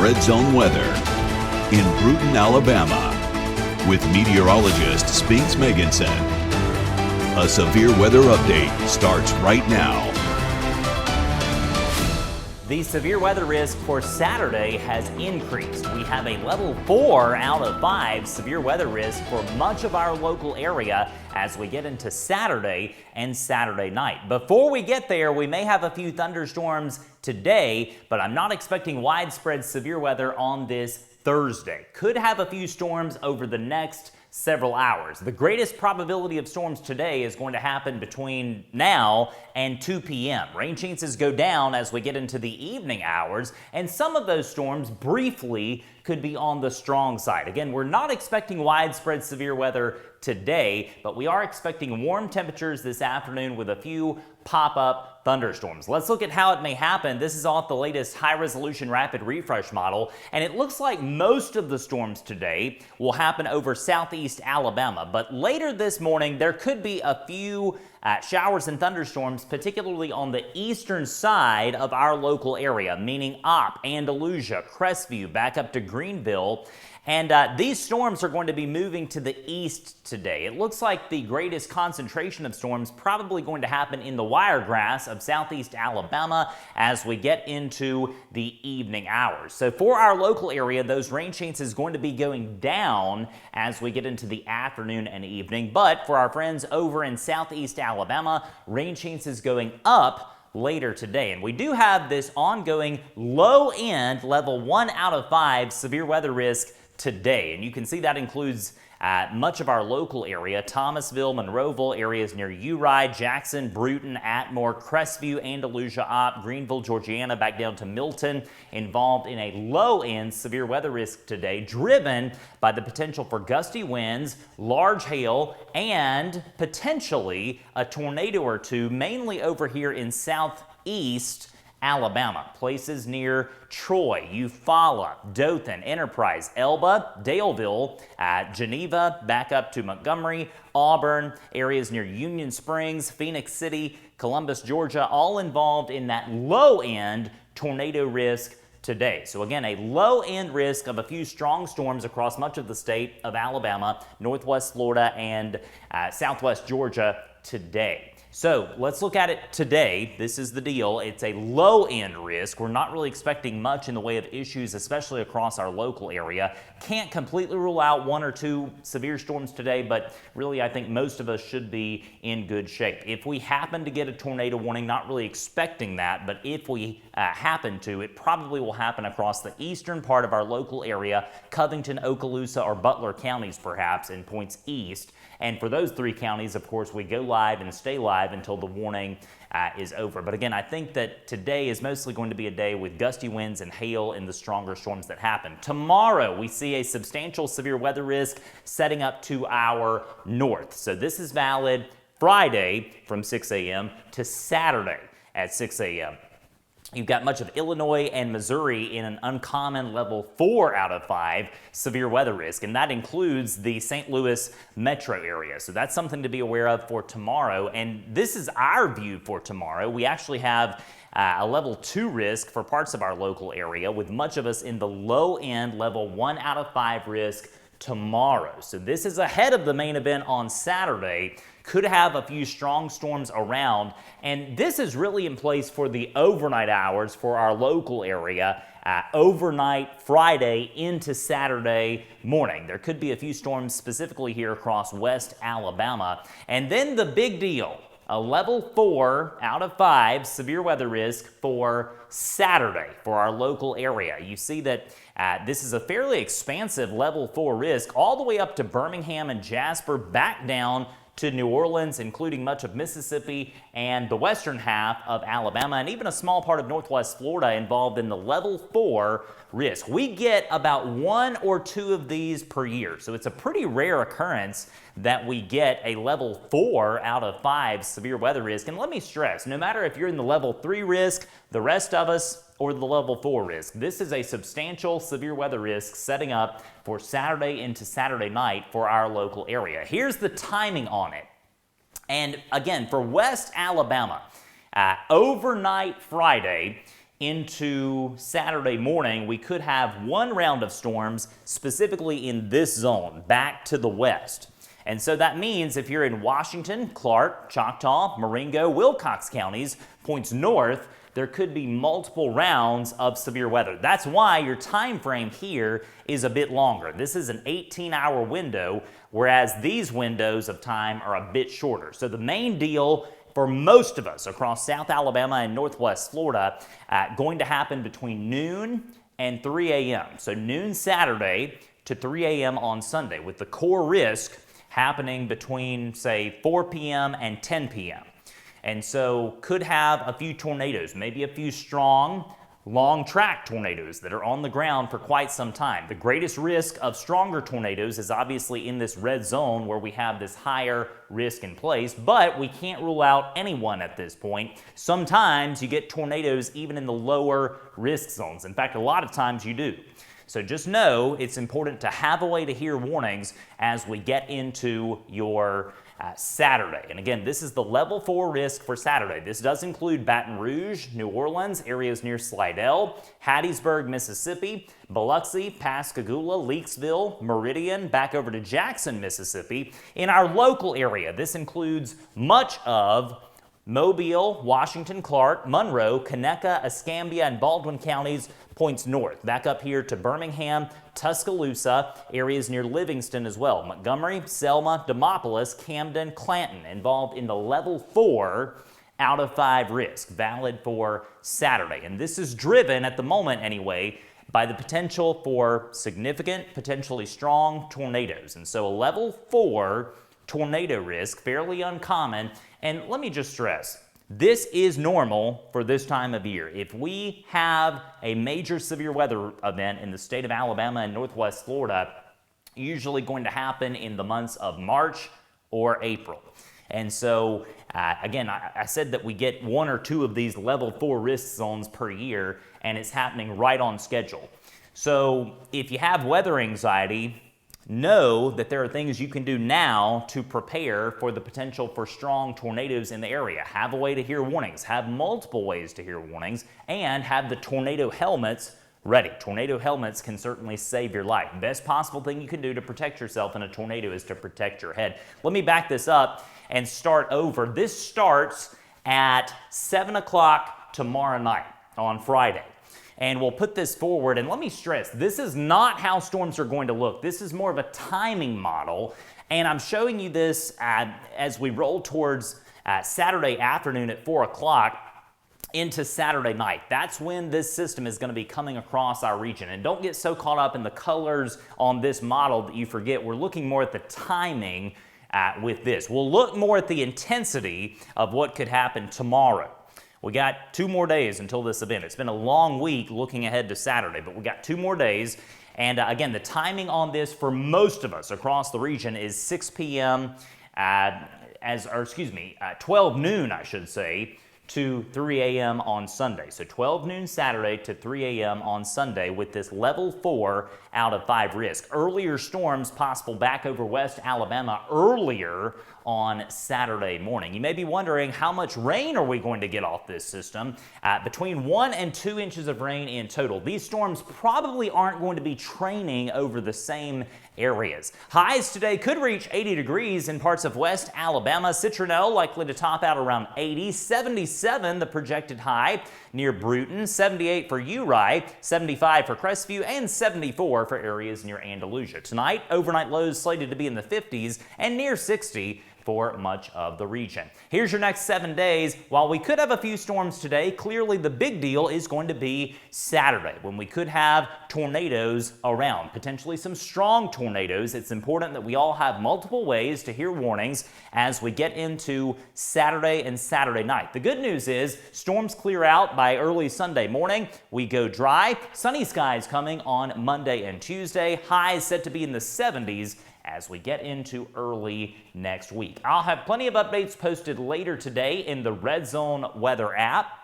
RedZone weather in Brewton, Alabama, with meteorologist Spinks Megginson. A severe weather update starts right now. The severe weather risk for Saturday has increased. We have a level 4 out of 5 severe weather risk for much of our local area as we get into Saturday and Saturday night. Before we get there, we may have a few thunderstorms today, but I'm not expecting widespread severe weather on this Thursday. Could have a few storms over the next several hours. The greatest probability of storms today is going to happen between now and 2 p.m. Rain chances go down as we get into the evening hours, and some of those storms briefly could be on the strong side. Again, we're not expecting widespread severe weather today, but we are expecting warm temperatures this afternoon with a few pop-up thunderstorms. Let's look at how it may happen. This is off the latest high-resolution rapid refresh model, and it looks like most of the storms today will happen over southeast Alabama, but later this morning there could be a few showers and thunderstorms, particularly on the eastern side of our local area, meaning Opp, Andalusia, Crestview, back up to Greenville. And these storms are going to be moving to the east today. It looks like the greatest concentration of storms probably going to happen in the wiregrass of southeast Alabama as we get into the evening hours. So for our local area, those rain chances going to be going down as we get into the afternoon and evening. But for our friends over in southeast Alabama, rain chances going up later today. And we do have this ongoing low end level 1 out of 5 severe weather risk today, and you can see that includes much of our local area: Thomasville, Monroeville, areas near Uri, Jackson, Brewton, Atmore, Crestview, Andalusia, Opp, Greenville, Georgiana, back down to Milton, involved in a low-end severe weather risk today, driven by the potential for gusty winds, large hail, and potentially a tornado or two, mainly over here in southeast Alabama. Places near Troy, Eufaula, Dothan, Enterprise, Elba, Daleville, Geneva, back up to Montgomery, Auburn, areas near Union Springs, Phoenix City, Columbus, Georgia, all involved in that low-end tornado risk today. So again, a low-end risk of a few strong storms across much of the state of Alabama, northwest Florida, and southwest Georgia today. So let's look at it today. This is the deal. It's a low-end risk. We're not really expecting much in the way of issues, especially across our local area. Can't completely rule out 1 or 2 severe storms today, but really I think most of us should be in good shape. If we happen to get a tornado warning, not really expecting that, but if we happen to, it probably will happen across the eastern part of our local area, Covington, Okaloosa, or Butler counties perhaps, and points east. And for those 3 counties, of course, we go live and stay live until the warning is over. But again, I think that today is mostly going to be a day with gusty winds and hail in the stronger storms that happen. Tomorrow, we see a substantial severe weather risk setting up to our north. So this is valid Friday from 6 a.m. to Saturday at 6 a.m. You've got much of Illinois and Missouri in an uncommon level 4 out of 5 severe weather risk, and that includes the St. Louis metro area. So that's something to be aware of for tomorrow, and this is our view for tomorrow. We actually have a level 2 risk for parts of our local area, with much of us in the low end level 1 out of 5 risk tomorrow. So this is ahead of the main event on Saturday. Could have a few strong storms around, and this is really in place for the overnight hours for our local area, overnight Friday into Saturday morning. There could be a few storms specifically here across West Alabama. And then the big deal, a level 4 out of 5 severe weather risk for Saturday for our local area. You see that this is a fairly expansive level 4 risk all the way up to Birmingham and Jasper, back down to New Orleans, including much of Mississippi and the western half of Alabama, and even a small part of northwest Florida involved in the level 4 risk. We get about 1 or 2 of these per year, so it's a pretty rare occurrence that we get a level 4 out of 5 severe weather risk. And let me stress, no matter if you're in the level 3 risk, the rest of us, or the level 4 risk, this is a substantial severe weather risk setting up for Saturday into Saturday night for our local area. Here's the timing on it. And again, for West Alabama, overnight Friday into Saturday morning, we could have one round of storms specifically in this zone back to the west. And so that means if you're in Washington, Clark, Choctaw, Marengo, Wilcox counties, points north, there could be multiple rounds of severe weather. That's why your time frame here is a bit longer. This is an 18-hour window, whereas these windows of time are a bit shorter. So the main deal for most of us across South Alabama and Northwest Florida, going to happen between noon and 3 a.m. So noon Saturday to 3 a.m. on Sunday, with the core risk happening between, say, 4 p.m. and 10 p.m. And so could have a few tornadoes, maybe a few strong, long track tornadoes that are on the ground for quite some time. The greatest risk of stronger tornadoes is obviously in this red zone where we have this higher risk in place, but we can't rule out anyone at this point. Sometimes you get tornadoes even in the lower risk zones. In fact, a lot of times you do. So just know it's important to have a way to hear warnings as we get into your Saturday. And again, this is the level 4 risk for Saturday. This does include Baton Rouge, New Orleans, areas near Slidell, Hattiesburg, Mississippi, Biloxi, Pascagoula, Leakesville, Meridian, back over to Jackson, Mississippi. In our local area, this includes much of Mobile, Washington, Clark, Monroe, Conecuh, Escambia, and Baldwin counties, points north. Back up here to Birmingham, Tuscaloosa, areas near Livingston as well. Montgomery, Selma, Demopolis, Camden, Clanton, involved in the level 4 out of 5 risk, valid for Saturday. And this is driven, at the moment anyway, by the potential for significant, potentially strong tornadoes. And so a level 4 tornado risk, fairly uncommon. And let me just stress, this is normal for this time of year. If we have a major severe weather event in the state of Alabama and Northwest Florida, usually going to happen in the months of March or April. And so, again, I said that we get 1 or 2 of these level 4 risk zones per year, and it's happening right on schedule. So if you have weather anxiety, know that there are things you can do now to prepare for the potential for strong tornadoes in the area. Have a way to hear warnings, have multiple ways to hear warnings, and have the tornado helmets ready. Tornado helmets can certainly save your life. Best possible thing you can do to protect yourself in a tornado is to protect your head. Let me back this up and start over. This starts at 7 o'clock tomorrow night on Friday. And we'll put this forward, and let me stress, this is not how storms are going to look. This is more of a timing model, and I'm showing you this as we roll towards Saturday afternoon at 4 o'clock into Saturday night. That's when this system is going to be coming across our region. And don't get so caught up in the colors on this model that you forget we're looking more at the timing with this. We'll look more at the intensity of what could happen tomorrow. We got 2 more days until this event. It's been a long week looking ahead to Saturday, but we got 2 more days. And again, the timing on this for most of us across the region is 6 p.m. 12 noon, I should say, to 3 a.m. on Sunday. So 12 noon Saturday to 3 a.m. on Sunday with this level 4 out of 5 risk. Earlier storms possible back over West Alabama earlier on Saturday morning. You may be wondering, how much rain are we going to get off this system? Between 1 and 2 inches of rain in total. These storms probably aren't going to be training over the same areas. Highs today could reach 80 degrees in parts of West Alabama. Citronelle likely to top out around 80. 77 the projected high near Bruton. 78 for Uri. 75 for Crestview. And 74 for areas near Andalusia. Tonight, overnight lows slated to be in the 50s and near 60 for much of the region. Here's your next 7 days. While we could have a few storms today, clearly the big deal is going to be Saturday, when we could have tornadoes around, potentially some strong tornadoes. It's important that we all have multiple ways to hear warnings as we get into Saturday and Saturday night. The good news is storms clear out by early Sunday morning. We go dry. Sunny skies coming on Monday and Tuesday. Highs set to be in the 70s as we get into early next week. I'll have plenty of updates posted later today in the RedZone weather app,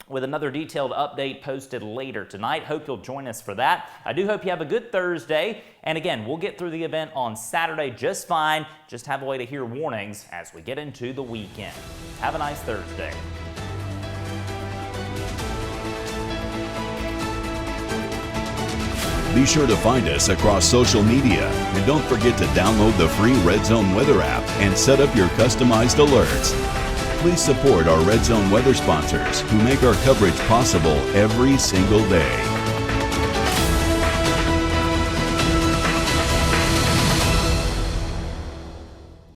with another detailed update posted later tonight. Hope you'll join us for that. I do hope you have a good Thursday. And again, we'll get through the event on Saturday just fine. Just have a way to hear warnings as we get into the weekend. Have a nice Thursday. Be sure to find us across social media, and don't forget to download the free RedZone weather app and set up your customized alerts. Please support our RedZone weather sponsors who make our coverage possible every single day.